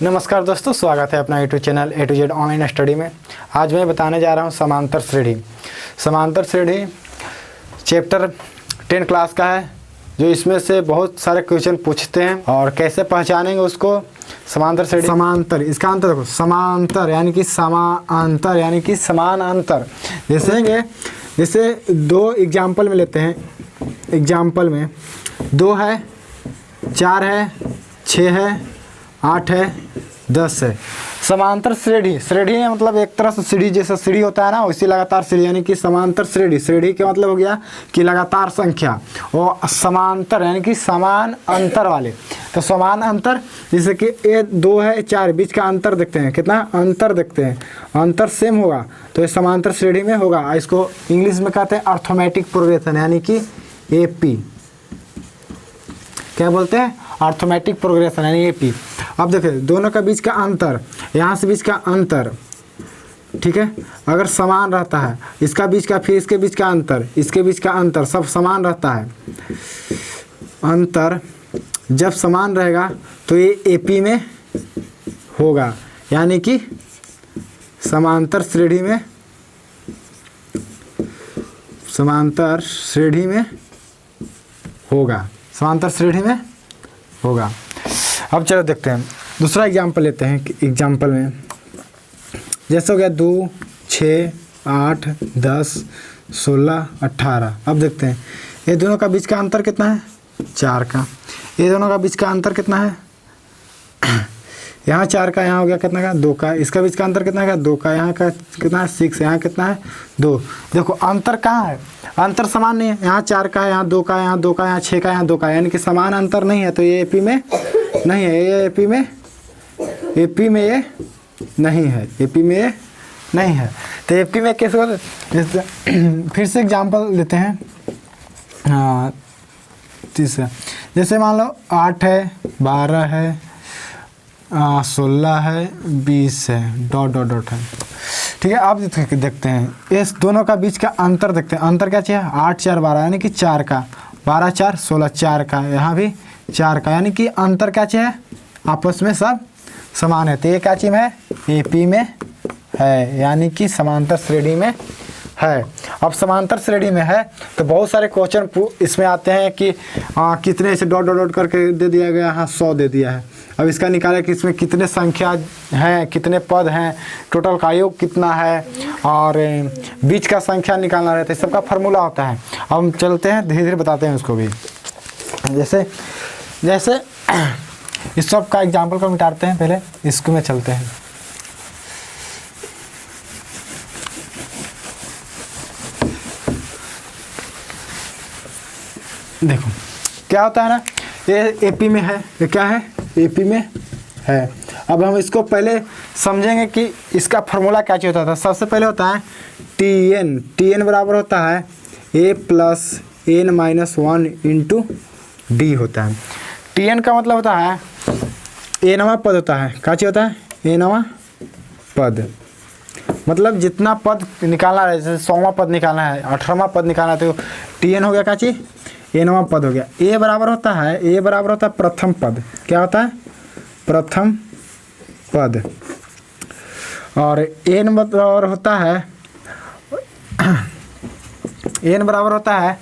नमस्कार दोस्तों, स्वागत है अपना YouTube channel A to Z online study में। आज मैं बताने जा रहा हूँ समांतर श्रेणी। समांतर श्रेणी चैप्टर 10 क्लास का है, जो इसमें से बहुत सारे क्वेश्चन पूछते हैं और कैसे पहचानेंगे उसको। समांतर श्रेणी, समांतर, इसका अंतर देखो, समांतर यानी कि समांतर यानी कि समान अंतर। जैसे दो एग्जाम्पल में लेते हैं। एग्जाम्पल में 2 है, 4 है, 6 है, 8 है, 10 है। समांतर श्रेणी, श्रेणी मतलब एक तरह से सीढ़ी, जैसा सीढ़ी होता है ना, वैसी लगातार सीढ़ी यानी कि समांतर श्रेणी। श्रेणी का मतलब हो गया कि लगातार संख्या, और समांतर यानी कि समान अंतर वाले। तो समान अंतर, जैसे कि ये 2 है, 4, बीच का अंतर देखते हैं, कितना अंतर देखते हैं, अंतर सेम होगा तो ये समांतर श्रेणी में होगा। इसको इंग्लिश में कहते हैं अर्थमेटिक प्रोग्रेशन यानी कि AP। क्या बोलते हैं? अर्थमेटिक प्रोग्रेशन यानी AP। अब देखिए दोनों का बीच का अंतर, यहाँ से बीच का अंतर, ठीक है, अगर समान रहता है, इसका बीच का, फिर इसके बीच का अंतर, इसके बीच का अंतर, सब समान रहता है। अंतर जब समान रहेगा तो ये AP में होगा, यानी कि समांतर श्रेणी में, समांतर श्रेणी में होगा, समांतर श्रेणी में होगा। अब चलो देखते हैं दूसरा एग्जाम्पल लेते हैं। एग्जाम्पल में जैसे हो गया 2, 6, 8, 10, 16, 18। अब देखते हैं ये दोनों का बीच का अंतर कितना है? 4 का। ये दोनों का बीच का अंतर कितना है? यहाँ 4 का, यहाँ हो गया कितना का? 2 का। इसका बीच का अंतर कितना है? 2 का। यहाँ का कितना है? 6। यहाँ कितना है? 2। देखो अंतर कहाँ है? अंतर समान नहीं है। यहाँ 4 का है, यहाँ 2 का, यहाँ 2 का, यहाँ 6 का, यहाँ 2 का, यानी कि समान अंतर नहीं है। तो ये AP में नहीं है, ये AP में ये नहीं है, AP में ये नहीं है। तो AP में कैसे होता है? फिर से एग्जाम्पल लेते हैं। हाँ, तीसरा, जैसे मान लो 8 है, 12 है, 16 है, 20 है, डॉट है, ठीक है। आप देखते हैं इस दोनों का बीच का अंतर देखते हैं। अंतर क्या चाहिए? 8, 4, 12 यानी कि 4 का, 12, 4, 16, 4 का, यहाँ भी 4 का, यानी कि अंतर क्या चाहिए? आपस में सब समान है। तो ये क्या चीज़ है? AP में है, यानी कि समांतर श्रेणी में है। अब समांतर श्रेणी में है तो बहुत सारे क्वेश्चन इसमें आते हैं कि कितने से डॉट करके दे दिया गया, हाँ 100 दे दिया है। अब इसका निकालें कि इसमें कितने संख्या हैं, कितने पद हैं, टोटल का योग कितना है, और बीच का संख्या निकालना रहता है। सबका फार्मूला होता है। अब हम चलते हैं, धीरे धीरे बताते हैं उसको भी। जैसे इस सब का एग्जाम्पल को मिटाते हैं, पहले इसको में चलते हैं। देखो क्या होता है ना, ये AP में है, ये क्या है? AP में है। अब हम इसको पहले समझेंगे कि इसका फार्मूला क्या चाहिए होता था। सबसे पहले होता है TN बराबर होता है A + N-1 × D होता है। TN का मतलब होता है Nवां पद होता है। क्या चाहिए होता है? Nवां पद, मतलब जितना पद निकालना है, जैसे 100वां पद निकालना है, 18वां पद निकालना है, तो TN हो गया क्या चीज़? Nवां पद हो गया। A बराबर होता है प्रथम पद। क्या होता है? प्रथम पद। और N बराबर होता है N बराबर होता है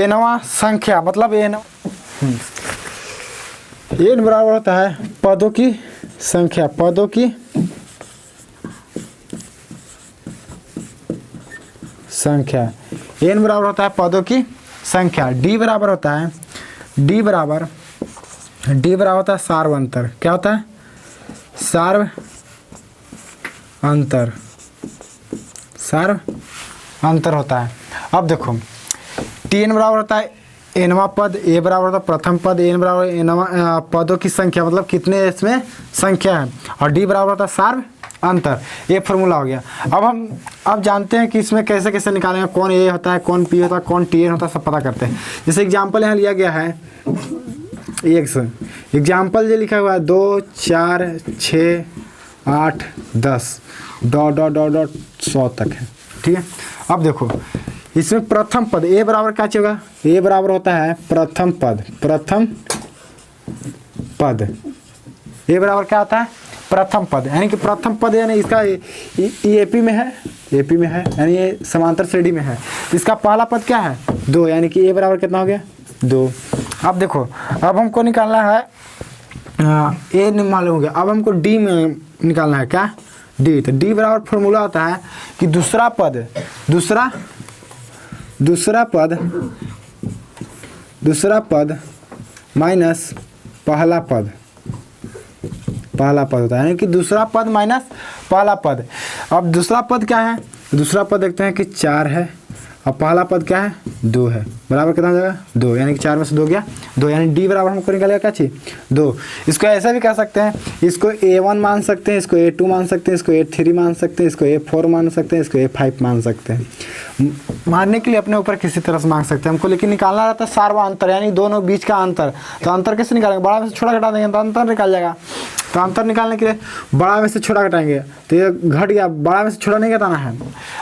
Nवां संख्या, मतलब N बराबर होता है पदों की संख्या, पदों की संख्या। N बराबर होता है पदों की संख्या। D बराबर होता है होता है सार्व अंतर। क्या होता है? सार्व अंतर होता है। अब देखो TN बराबर होता है Nवां पद, A बराबर होता है प्रथम पद, N बराबर Nवां पदों की संख्या, मतलब कितने इसमें संख्या है, और D बराबर होता है सार्व अंतर। ये फार्मूला हो गया। अब जानते हैं कि इसमें कैसे कैसे निकालेंगे, कौन A होता है, कौन P होता है, कौन TN होता है, सब पता करते हैं। जैसे एग्जाम्पल यहाँ लिया गया है, एग्जाम्पल जो लिखा हुआ है 2, 4, 6, 8, 10 डॉट 100 तक है, ठीक है। अब देखो इसमें प्रथम पद A बराबर क्या चाहिए होगा? A बराबर होता है प्रथम पद, ए बराबर क्या होता है, प्रथम पद, यानी कि प्रथम पद यानी इसका एपी में है, एपी में है यानी ये समांतर श्रेणी में है। इसका पहला पद क्या है, 2, यानी कि ए बराबर कितना हो गया, 2। अब देखो, अब हमको निकालना है ए मालूम हो गया, अब हमको डी में निकालना है क्या, डी। तो डी बराबर फॉर्मूला होता है कि दूसरा पद माइनस पहला पद होता है, यानी कि दूसरा पद माइनस पहला पद। अब दूसरा पद क्या है, दूसरा पद देखते हैं कि 4 है और पहला पद क्या है, 2 है, बराबर कितना हो जाएगा, 2, यानी कि 4 में से 2 गया 2, यानी डी बराबर हमको निकलेगा क्या चीज़, 2। इसको ऐसा भी कह सकते हैं, इसको A1 मान सकते हैं, इसको A2 मान सकते हैं, इसको A3 मान सकते हैं, इसको A4 मान सकते हैं, इसको A5 मान सकते हैं। मानने के लिए अपने ऊपर किसी तरह से मांग सकते हैं हमको, लेकिन निकालना रहता है सार्वा अंतर, यानी दोनों बीच का अंतर। तो अंतर कैसे निकालेंगे, बड़ा में से छोटा घटा देंगे तो अंतर निकाल जाएगा। तो अंतर निकालने के लिए बड़ा में से छोटा घटाएंगे तो ये घट गया, बड़ा में से छोटा नहीं घटाना है,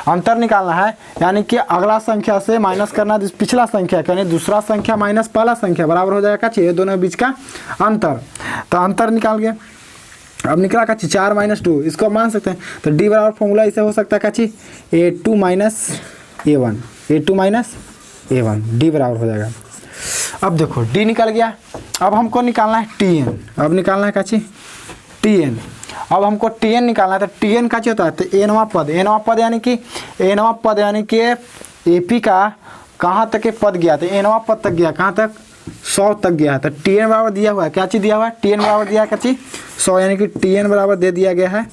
अंतर निकालना है, यानी कि अगला संख्या से माइनस करना पिछला संख्या, यानी दूसरा संख्या माइनस पहला संख्या बराबर हो जाएगा चाहिए दोनों के बीच का अंतर। तो अंतर निकाल गए, अब निकला का 4 - 2, इसको मान सकते हैं। तो डी बराबर फॉर्मूला इसे हो सकता है का चीज A2 - A1, A2 - A1, D बराबर हो जाएगा। अब देखो डी निकल गया, अब हमको निकालना है TN, अब निकालना है का चीज TN। अब हमको TN निकालना है, तो TN का क्या होता है, तो एनवा पद यानी कि AP का कहाँ तक के पद गया, तो एनवा पद तक गया, कहाँ तक, 100 तक गया है। तो TN बराबर दिया हुआ है, क्या चीज़ दिया हुआ है, TN बराबर दिया है क्या चीज़, 100, यानी कि TN बराबर दे दिया गया है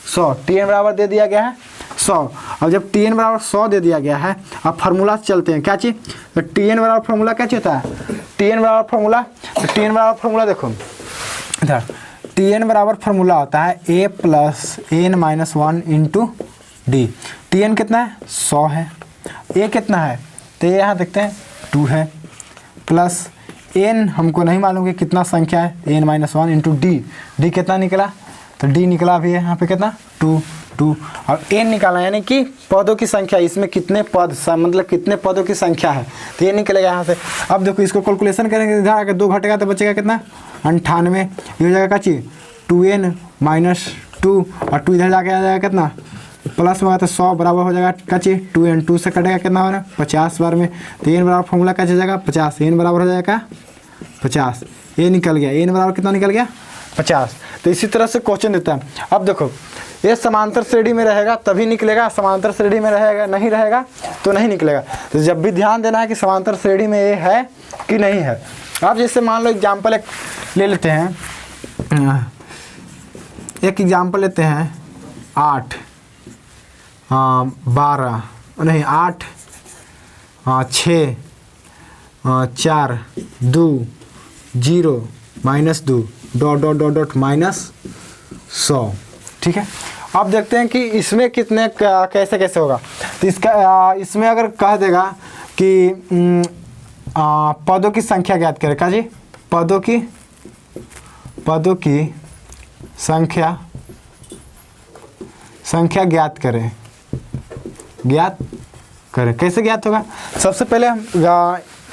100, TN बराबर दे दिया गया है 100। अब जब TN बराबर 100 दे दिया गया है, अब फार्मूला से चलते हैं, क्या चीज़, तो TN बराबर फार्मूला क्या होता है, TN बराबर फार्मूला, तो TN बराबर फार्मूला देखो इधर, TN बराबर फार्मूला होता है A + N - 1 × D। TN कितना है, 100 है, A कितना है, तो ये यहाँ देखते हैं 2 है, प्लस N हमको नहीं मालूम कि कितना संख्या है, N - 1 × D। D कितना निकला, तो D निकला भी है यहाँ पे कितना, 2 और N निकाला, यानी कि पदों की संख्या, इसमें कितने पद मतलब कितने पदों की संख्या है, तो ये निकलेगा यहाँ से। अब देखो इसको कैलकुलेशन करेंगे, इधर आकर 2 घटेगा तो बचेगा कितना, 98, ये हो जाएगा का चीज़ 2N - 2 और 2 इधर जाके आ जाएगा कितना, प्लस में आता है 100 बराबर हो जाएगा का चीज़ 2N, 2 से कटेगा कितना हो रहा है 50 बार में, तो N बराबर फॉर्मूला क्या जाएगा 50, N बराबर हो जाएगा 50, ये निकल गया, N बराबर कितना निकल गया 50। तो इसी तरह से क्वेश्चन देता है। अब देखो ये समांतर श्रेणी में रहेगा तभी निकलेगा, समांतर श्रेणी में रहेगा नहीं रहेगा तो नहीं निकलेगा। तो जब भी ध्यान देना है कि समांतर श्रेणी में ये है कि नहीं है। अब जैसे मान लो एग्जाम्पल एक ले लेते हैं, एक एग्जाम्पल लेते हैं 8 12 नहीं 8 6 4 2 0 -2 ... -100, ठीक है। अब देखते हैं कि इसमें कितने कैसे होगा। तो इसका इसमें अगर कह देगा कि पदों की संख्या ज्ञात करें, क्या जी, पदों की संख्या ज्ञात करें, कैसे ज्ञात होगा। सबसे पहले हम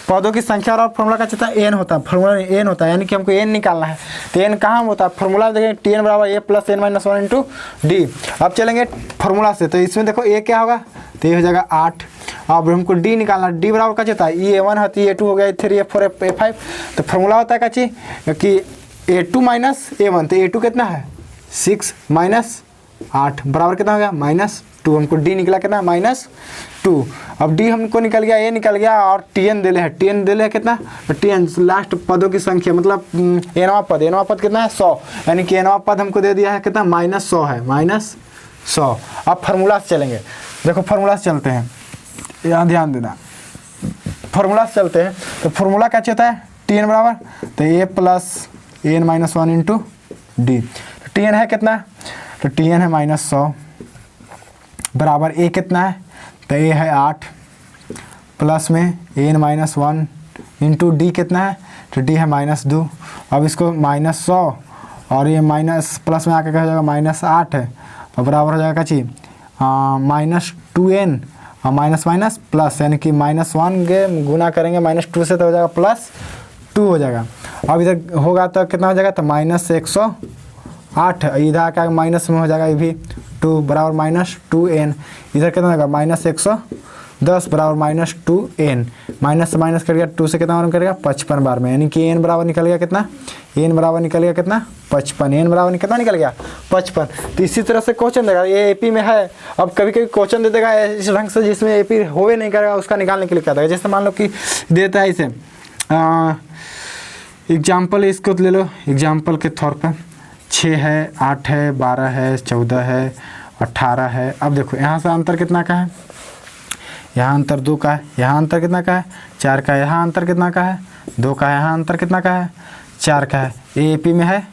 पदों की संख्या और फॉर्मूला का चाहता है n होता है, फॉर्मूला n होता है, यानी कि हमको n निकालना है। तो n कहाँ होता है, फॉर्मूला देखें TN बराबर A + N - 1 × D। अब चलेंगे फार्मूला से, तो इसमें देखो A क्या होगा, तो ये हो जाएगा 8। अब हमको D निकालना, D बराबर क्या चाहता है, A1 होती है, A2 हो गया, A3 A4 A5। तो फॉर्मूला होता है क्या चीज़ कि A2 - A1, तो A2 कितना है 6 - 8 बराबर कितना हो गया -2। हमको D निकला कितना -2। अब D हमको निकल गया, A निकल गया और TN दे है, कितना, तो TN लास्ट पदों की संख्या मतलब nवा पद कितना है 100, यानी कि nवा पद हमको दे दिया है कितना -100 है, -100। अब फार्मूला से चलेंगे, देखो फार्मूला से चलते हैं, यहाँ ध्यान देना, फार्मूला से चलते हैं। तो फार्मूला क्या चाहता है TN बराबर, तो A + N - 1 × D। TN है कितना, तो TN है -100 बराबर A कितना है, तो A है 8 प्लस में N - 1 × D कितना है, तो D है -2। अब इसको -100 और ये माइनस प्लस में आके क्या हो जाएगा -8 है और बराबर हो जाएगा चीज -2N और प्लस, यानी कि -1 के गुना करेंगे -2 से तो हो जाएगा +2 हो जाएगा। अब इधर होगा तो कितना हो जाएगा, तो -108, इधर आकर माइनस में हो जाएगा ये भी 2 बराबर -2n, इधर कितना होगा -110 बराबर -2n, माइनस से माइनस कर गया 2 से कितना करेगा 55 बार में, यानी कि n बराबर निकल गया कितना, n बराबर निकल गया कितना 55, n बराबर कितना निकल गया 55। तो इसी तरह से क्वेश्चन देगा, ये एपी में है। अब कभी कभी क्वेश्चन दे देगा इस ढंग से जिसमें एपी होवे नहीं करेगा, उसका निकालने के लिए क्या देगा। जैसे मान लो कि देता है इसे एग्जाम्पल, इसको ले लो एग्जाम्पल के तौर पर 6 है, 8 है, 12 है, 14 है, 18 है। अब देखो यहाँ से अंतर कितना का है, यहाँ अंतर 2 का है, यहाँ अंतर कितना का है 4 का है, यहाँ अंतर कितना का है 2 का है, यहाँ अंतर कितना का है 4 का है। ये एपी में है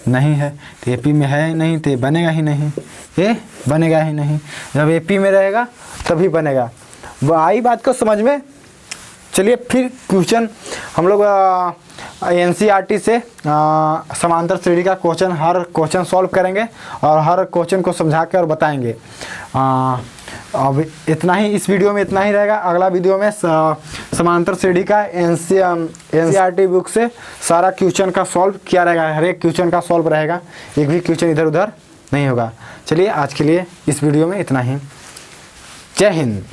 नहीं है, तो एपी में है नहीं तो ये बनेगा ही नहीं, ये बनेगा ही नहीं। जब एपी में रहेगा तभी बनेगा। वो आई बात को समझ में। चलिए फिर क्वेश्चन हम लोग एनसीईआरटी से समांतर श्रेणी का क्वेश्चन, हर क्वेश्चन सॉल्व करेंगे और हर क्वेश्चन को समझा के और बताएंगे। अब इतना ही इस वीडियो में, इतना ही रहेगा। अगला वीडियो में समांतर श्रेणी का एनसीईआरटी बुक से सारा क्वेश्चन का सॉल्व किया रहेगा, हर एक क्वेश्चन का सॉल्व रहेगा, एक भी क्वेश्चन इधर उधर नहीं होगा। चलिए आज के लिए इस वीडियो में इतना ही। जय हिंद।